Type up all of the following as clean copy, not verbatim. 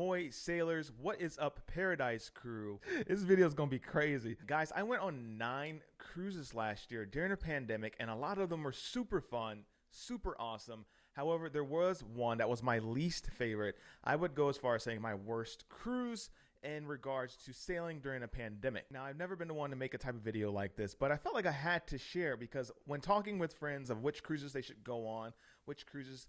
Ahoy sailors, what is up Paradise crew? This video is gonna be crazy. Guys, I went on 9 cruises last year during a pandemic, and a lot of them were super fun, super awesome. However, there was one that was my least favorite. I would go as far as saying my worst cruise in regards to sailing during a pandemic. Now, I've never been the one to make a type of video like this, but I felt like I had to share because when talking with friends of which cruises they should go on, which cruises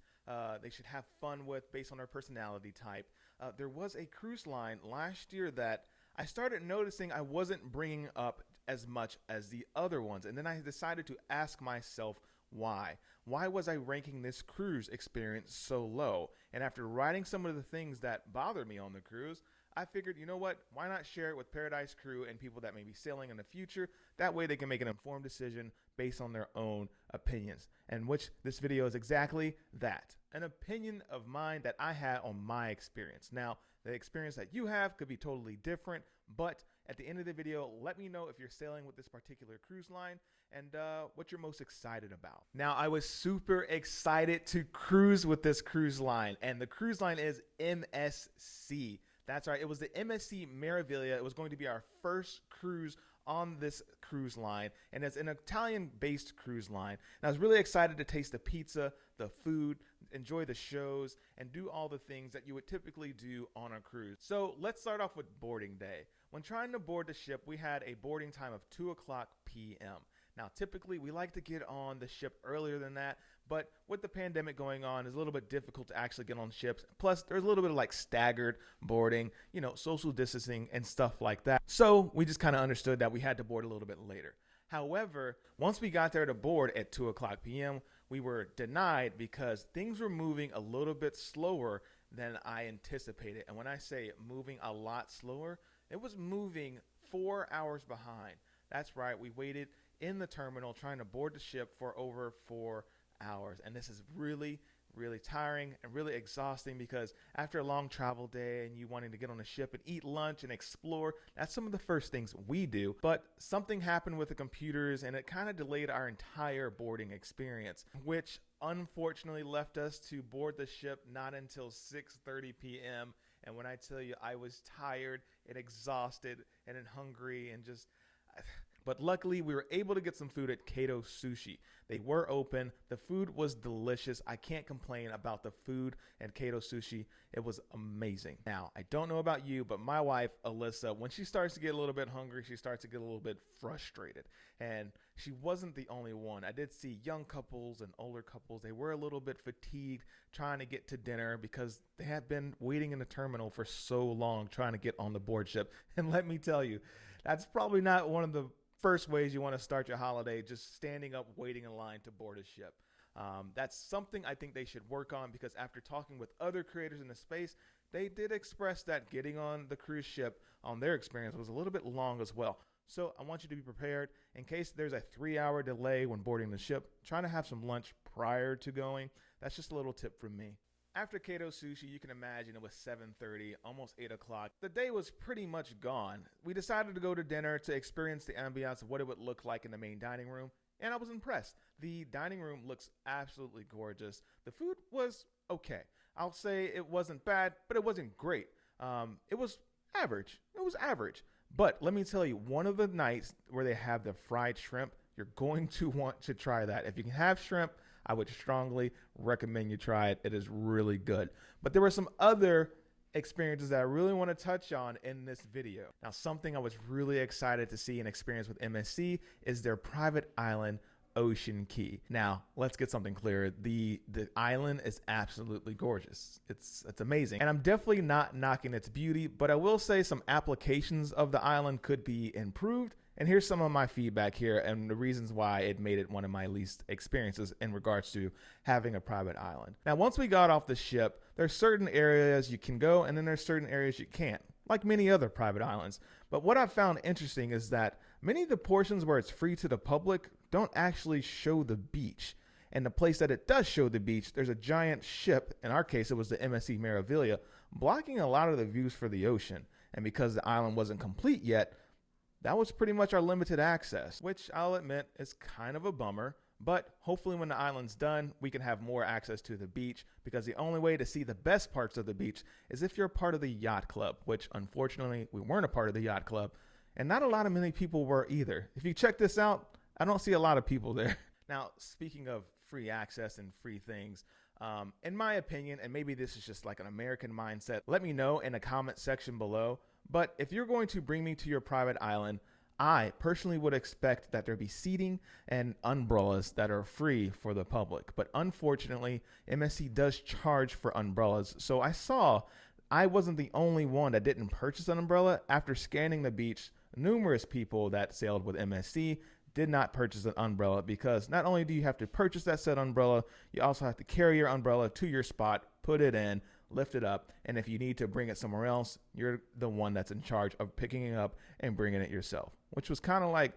they should have fun with based on their personality type, there was a cruise line last year that I started noticing I wasn't bringing up as much as the other ones. And then I decided to ask myself, why? Why was I ranking this cruise experience so low? And after writing some of the things that bothered me on the cruise, I figured, you know what, why not share it with Paradise crew and people that may be sailing in the future? That way they can make an informed decision based on their own opinions. And which this video is exactly that, an opinion of mine that I had on my experience. Now, the experience that you have could be totally different, but at the end of the video, let me know if you're sailing with this particular cruise line and what you're most excited about. Now, I was super excited to cruise with this cruise line, and the cruise line is MSC. That's right, it was the MSC Meraviglia. It was going to be our first cruise on this cruise line, and it's an Italian-based cruise line. And I was really excited to taste the pizza, the food, enjoy the shows, and do all the things that you would typically do on a cruise. So let's start off with boarding day. When trying to board the ship, we had a boarding time of 2:00 p.m. Now, typically, we like to get on the ship earlier than that, but with the pandemic going on, it's a little bit difficult to actually get on ships. Plus, there's a little bit of like staggered boarding, you know, social distancing and stuff like that. So we just kind of understood that we had to board a little bit later. However, once we got there to board at 2:00 p.m., we were denied because things were moving a little bit slower than I anticipated. And when I say moving a lot slower, it was moving 4 hours behind. That's right, we waited in the terminal trying to board the ship for over 4 hours. And this is really tiring and really exhausting because after a long travel day and you wanting to get on the ship and eat lunch and explore, that's some of the first things we do. But something happened with the computers and it kind of delayed our entire boarding experience, which unfortunately left us to board the ship not until 6:30 p.m. And when I tell you I was tired and exhausted and hungry and just... But luckily, we were able to get some food at Kato Sushi. They were open. The food was delicious. I can't complain about the food at Kato Sushi. It was amazing. Now, I don't know about you, but my wife, Alyssa, when she starts to get a little bit hungry, she starts to get a little bit frustrated. And she wasn't the only one. I did see young couples and older couples. They were a little bit fatigued trying to get to dinner because they had been waiting in the terminal for so long trying to get on the board ship. And let me tell you, that's probably not one of the first ways you want to start your holiday, just standing up waiting in line to board a ship. That's something I think they should work on because after talking with other creators in the space, they did express that getting on the cruise ship on their experience was a little bit long as well. So I want you to be prepared in case there's a 3-hour delay when boarding the ship. Trying to have some lunch prior to going. That's just a little tip from me. After Kato Sushi, you can imagine it was 7:30, almost 8 o'clock. The day was pretty much gone. We decided to go to dinner to experience the ambiance of what it would look like in the main dining room, and I was impressed. The dining room looks absolutely gorgeous. The food was okay. I'll say it wasn't bad, but it wasn't great. It was average. It was average. But let me tell you, one of the nights where they have the fried shrimp, you're going to want to try that. If you can have shrimp, I would strongly recommend you try it. It is really good. But there were some other experiences that I really want to touch on in this video. Now, something I was really excited to see and experience with MSC is their private island, Ocean Key. Now, let's get something clear. The island is absolutely gorgeous. It's amazing. And I'm definitely not knocking its beauty, but I will say some applications of the island could be improved. And here's some of my feedback here and the reasons why it made it one of my least experiences in regards to having a private island. Now, once we got off the ship, there's certain areas you can go and then there's certain areas you can't, like many other private islands. But what I found interesting is that many of the portions where it's free to the public don't actually show the beach. And the place that it does show the beach, there's a giant ship, in our case it was the MSC Meraviglia, blocking a lot of the views for the ocean. And because the island wasn't complete yet, that was pretty much our limited access, which I'll admit is kind of a bummer, But hopefully when the island's done, we can have more access to the beach, because the only way to see the best parts of the beach is if you're a part of the yacht club, which unfortunately we weren't a part of the yacht club, and not a lot of many people were either. If you check this out, I don't see a lot of people there. Now, speaking of free access and free things, in my opinion, and maybe this is just like an American mindset, let me know in the comment section below. But if you're going to bring me to your private island, I personally would expect that there be seating and umbrellas that are free for the public. But unfortunately, MSC does charge for umbrellas. So I wasn't the only one that didn't purchase an umbrella. After scanning the beach, numerous people that sailed with MSC did not purchase an umbrella, because not only do you have to purchase that said umbrella, you also have to carry your umbrella to your spot, put it in, lift it up, and if you need to bring it somewhere else, you're the one that's in charge of picking it up and bringing it yourself, which was kind of like,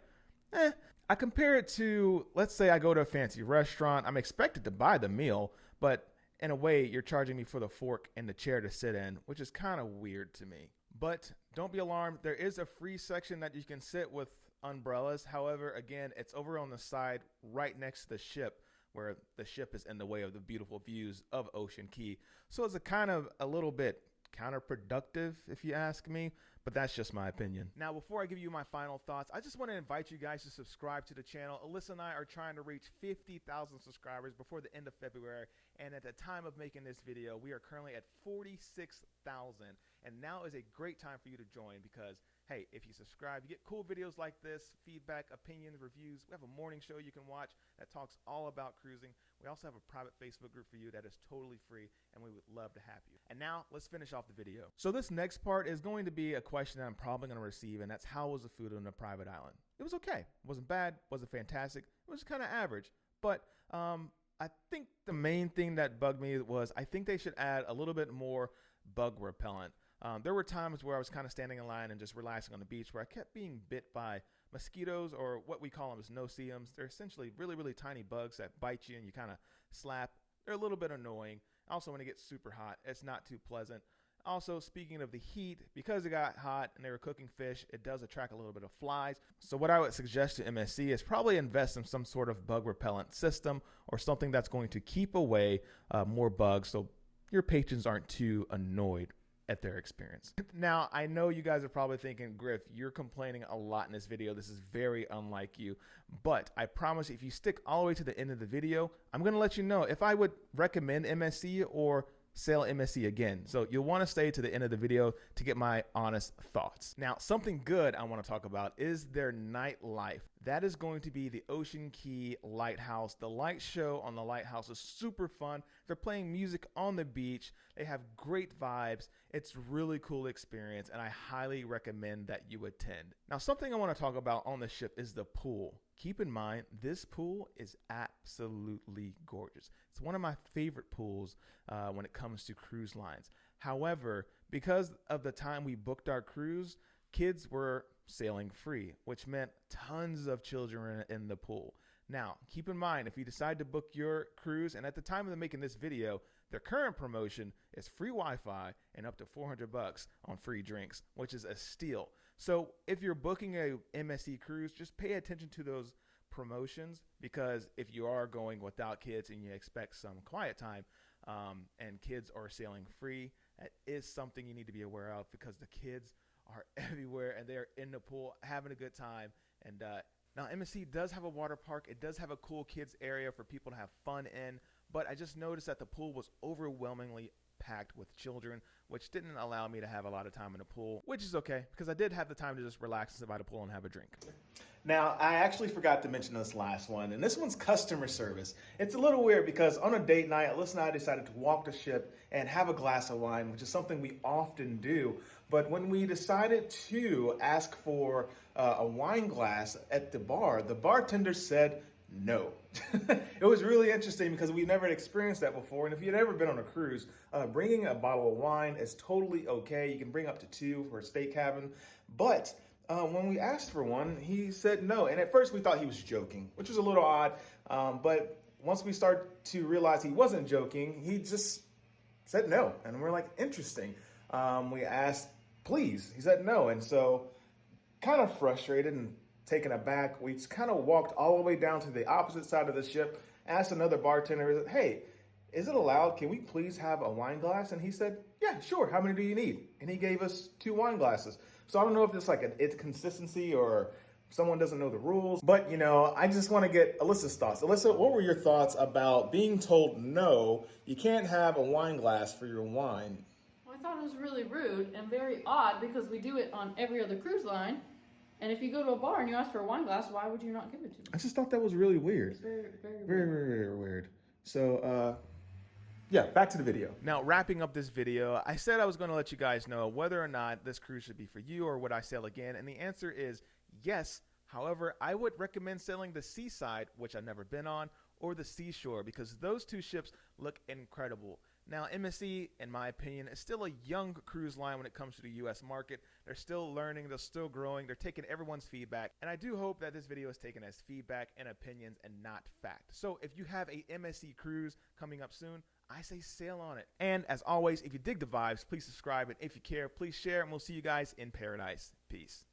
I compare it to, let's say I go to a fancy restaurant, I'm expected to buy the meal, but in a way, you're charging me for the fork and the chair to sit in, which is kind of weird to me. But don't be alarmed, there is a free section that you can sit with umbrellas. However, again, it's over on the side right next to the ship, where the ship is in the way of the beautiful views of Ocean Key. So it's a little bit counterproductive, if you ask me, but that's just my opinion. Now, before I give you my final thoughts, I just want to invite you guys to subscribe to the channel. Alyssa and I are trying to reach 50,000 subscribers before the end of February, and at the time of making this video, we are currently at 46,000, and now is a great time for you to join, because hey, if you subscribe, you get cool videos like this, feedback, opinions, reviews. We have a morning show you can watch that talks all about cruising. We also have a private Facebook group for you that is totally free, and we would love to have you. And now let's finish off the video. So this next part is going to be a question that I'm probably going to receive, and that's, how was the food on the private island? It was okay. It wasn't bad. Wasn't fantastic. It was kind of average. But I think the main thing that bugged me was, I think they should add a little bit more bug repellent. There were times where I was kind of standing in line and just relaxing on the beach, where I kept being bit by mosquitoes, or what we call them as no-see-ums. They're essentially really, really tiny bugs that bite you and you kind of slap. They're a little bit annoying. Also, when it gets super hot, it's not too pleasant. Also, speaking of the heat, because it got hot and they were cooking fish, it does attract a little bit of flies. So what I would suggest to MSC is probably invest in some sort of bug repellent system, or something that's going to keep away more bugs, so your patrons aren't too annoyed at their experience. Now, I know you guys are probably thinking, Griff, you're complaining a lot in this video. This is very unlike you. But I promise, if you stick all the way to the end of the video, I'm going to let you know if I would recommend MSC or sell MSC again. So you'll want to stay to the end of the video to get my honest thoughts. Now, something good I want to talk about is their Nightlife. That is going to be the Ocean Key Lighthouse. The light show on the lighthouse is super fun. They're playing music on the beach. They have great vibes. It's really cool experience, and I highly recommend that you attend. Now, something I want to talk about on the ship is the pool. Keep in mind, this pool is absolutely gorgeous. It's one of my favorite pools when it comes to cruise lines. However, because of the time we booked our cruise, kids were sailing free, which meant tons of children in the pool. Now, keep in mind, if you decide to book your cruise, and at the time of making this video, their current promotion is free Wi-Fi and up to $400 on free drinks, which is a steal. So if you're booking a MSC cruise, just pay attention to those promotions, because if you are going without kids and you expect some quiet time, and kids are sailing free, that is something you need to be aware of, because the kids are everywhere and they're in the pool having a good time. And now MSC does have a water park. It does have a cool kids area for people to have fun in, but I just noticed that the pool was overwhelmingly packed with children, which didn't allow me to have a lot of time in the pool, which is okay, because I did have the time to just relax and sit by the pool and have a drink. Now, I actually forgot to mention this last one, and this one's customer service. It's a little weird, because on a date night, Alyssa and I decided to walk the ship and have a glass of wine, which is something we often do. But when we decided to ask for a wine glass at the bar, the bartender said no. It was really interesting, because we never experienced that before. And if you'd ever been on a cruise, bringing a bottle of wine is totally okay. You can bring up to 2 for a state cabin. But when we asked for one, he said no. And at first we thought he was joking, which was a little odd. But once we started to realize he wasn't joking, he just said no. And we're like, interesting. We asked, please. He said no. And so, kind of frustrated and taken aback. We kind of walked all the way down to the opposite side of the ship, asked another bartender, hey, is it allowed? Can we please have a wine glass? And he said, yeah, sure. How many do you need? And he gave us 2 wine glasses. So I don't know if it's like it's consistency or someone doesn't know the rules. But, you know, I just want to get Alyssa's thoughts. Alyssa, what were your thoughts about being told no, you can't have a wine glass for your wine? Well, I thought it was really rude and very odd because we do it on every other cruise line. And if you go to a bar and you ask for a wine glass, why would you not give it to them? I just thought that was really weird. It's very, very weird. Very weird. So, yeah, back to the video. Now, wrapping up this video, I said I was going to let you guys know whether or not this cruise should be for you or would I sail again. And the answer is yes. However, I would recommend sailing the Seaside, which I've never been on, or the Seashore, because those 2 ships look incredible. Now, MSC, in my opinion, is still a young cruise line when it comes to the U.S. market. They're still learning, they're still growing, they're taking everyone's feedback, and I do hope that this video is taken as feedback and opinions and not fact. So if you have a MSC cruise coming up soon, I say sail on it. And as always, if you dig the vibes, please subscribe, and if you care, please share, and we'll see you guys in paradise. Peace.